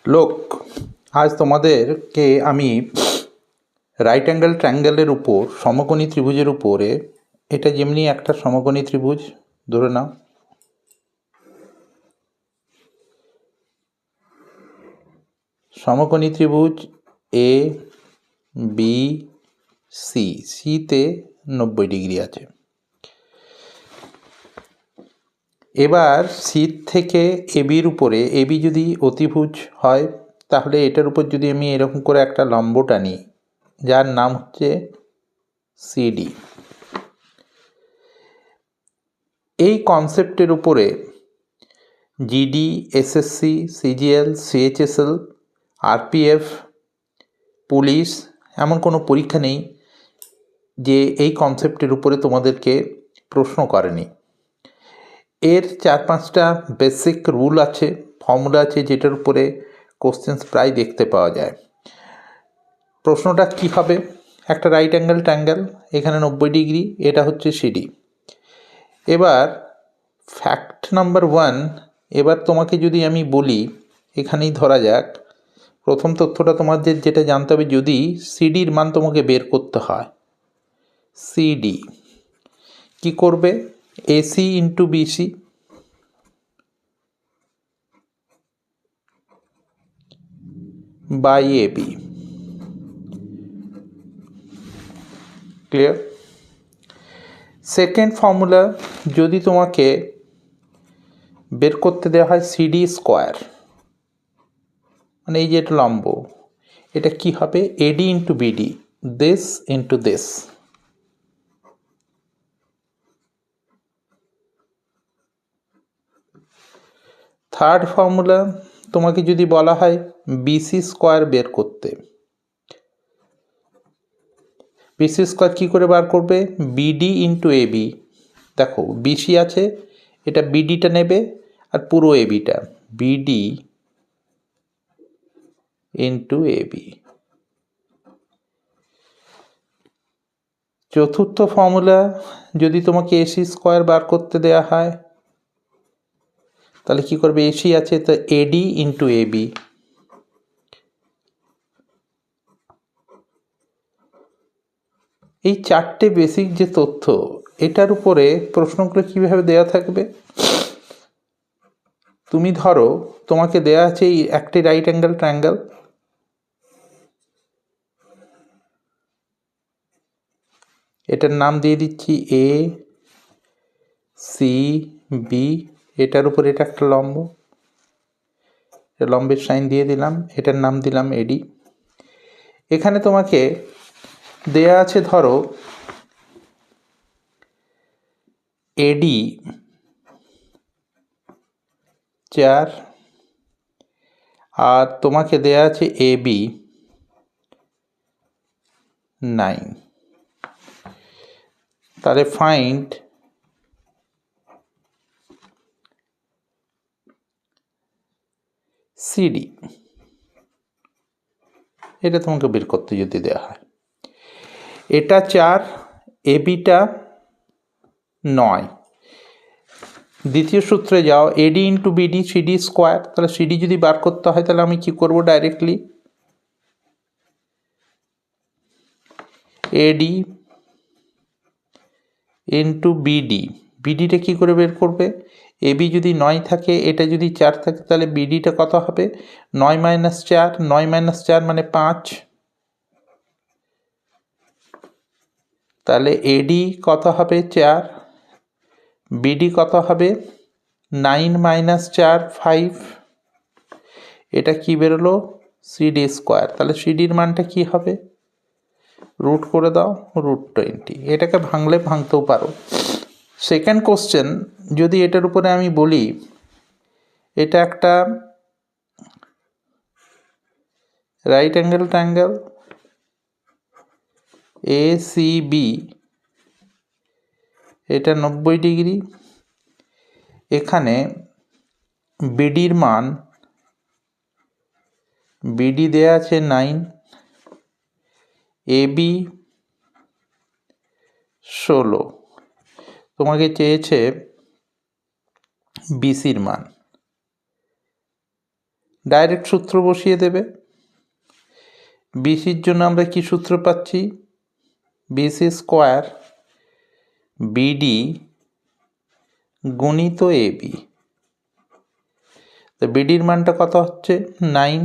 লোক, আজ তোমাদেরকে আমি রাইট অ্যাঙ্গেল ট্রায়াঙ্গেলের উপর সমকোণী ত্রিভুজের উপরে, এটা যেমনি একটা সমকোণী ত্রিভুজ ধরে নাও, সমকোণী ত্রিভুজ এ বি সি, সিতে 90 ডিগ্রি আছে। এবার সি থেকে এবির উপরে, এবি যদি অতিভুজ হয় তাহলে এটার উপর যদি আমি এরকম করে একটা লম্ব টানি যার নাম হচ্ছে সিডি, এই কনসেপ্টের উপরে GD, SSC, CGL, CHSL, RPF, police এমন কোনো পরীক্ষা নেই যে এই কনসেপ্টের উপরে তোমাদেরকে প্রশ্ন করেনি। এর 4-5টা বেসিক রুল আছে, ফর্মুলা আছে, যেটার উপরে কোশ্চেন্স প্রায় দেখতে পাওয়া যায়। প্রশ্নটা কি হবে? একটা রাইট অ্যাঙ্গেল ট্রায়াঙ্গেল, এখানে 90 ডিগ্রি, এটা হচ্ছে সিডি। এবার ফ্যাক্ট নাম্বার 1, এবার তোমাকে যদি আমি বলি, এখানেই ধরা যাক, প্রথম তথ্যটা তোমাদের যেটা জানতে হবে, যদি সিডির মান তোমাকে বের করতে হয়, সিডি কি করবে? AC into BC by AB. Clear? Second formula, যদি তোমাকে বের করতে দেওয়া হয় সিডি স্কোয়ার, মানে এই যে এটা লম্ব, এটা কি হবে? এডি into BD, this into this. Third formula, তোমাকে যদি বলা হয় বিসি স্কোয়ার বের করতে, বিসি স্কোয়ার কী করে বার করবে? BD into AB. দেখো বিসি আছে, এটা বিডিটা নেবে, আর পুরো এবিটা, বিডি ইন্টু এবি। চতুর্থ ফর্মুলা, যদি তোমাকে এসি স্কোয়ার বার করতে দেয়া হয় তাহলে কি করবে? এসি আছে তো এডি ইন্টু এবি। এই চারটে বেসিক যে তথ্য, এটার উপরে প্রশ্নগুলো কীভাবে দেয়া থাকবে? তুমি ধরো তোমাকে দেয়া আছে এই একটি রাইট অ্যাঙ্গেল ট্রায়াঙ্গেল, এটার নাম দিয়ে দিচ্ছি এ সি বি, এটার উপর এটা একটা লম্ব, লম্বের সাইন দিয়ে দিলাম, এটার নাম দিলাম এডি। এখানে তোমাকে দেয়া আছে ধরো এডি 4, আর তোমাকে দেয়া আছে এবি 9। তাহলে ফাইন্ড সিডি, এটা তোমাকে বের করতে যদি দেওয়া হয়। এটা 4, এবিটা 9। দ্বিতীয় সূত্রে যাও, এডি ইন্টু বিডি সিডি স্কোয়ার, তাহলে সিডি যদি বার করতে হয় তাহলে আমি কি করব? ডাইরেক্টলি এডি ইন্টু বিডি, বিডিটা কী করে বের করবে? এবি যদি 9 থাকে, এটা যদি 4 থাকে, তাহলে বিডিটা কত হবে? 9 মাইনাস 4, 9 মাইনাস 4 মানে 5। তাহলে এডি কত হবে? 4। বিডি কত হবে? 9 মাইনাস 4 5। এটা কি বেরোলো? CD square. তাহলে সিডির মানটা কি হবে? রুট করে দাও, √20। এটাকে ভাঙলে ভাঙতেও পারো। সেকেন্ড কোশ্চেন, যদি এটার উপরে আমি বলি এটা একটা right angle triangle A C B, এটা 90 ডিগ্রি, এখানে বিডির মান, বিডি দেয়া আছে 9, এবি 16, তোমাকে চেয়েছে বিসির মান। ডাইরেক্ট সূত্র বসিয়ে দেবে। বিসির জন্য আমরা কি সূত্র পাচ্ছি? বিসি স্কোয়ার বিডি গুণিত এবি। তো বিডির মানটা কত হচ্ছে? 9,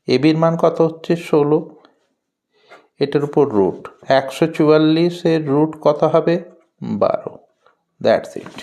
এবির মান কত হচ্ছে? 16। এটার উপর রুট 144-এর রুট কত হবে? 12। That's it.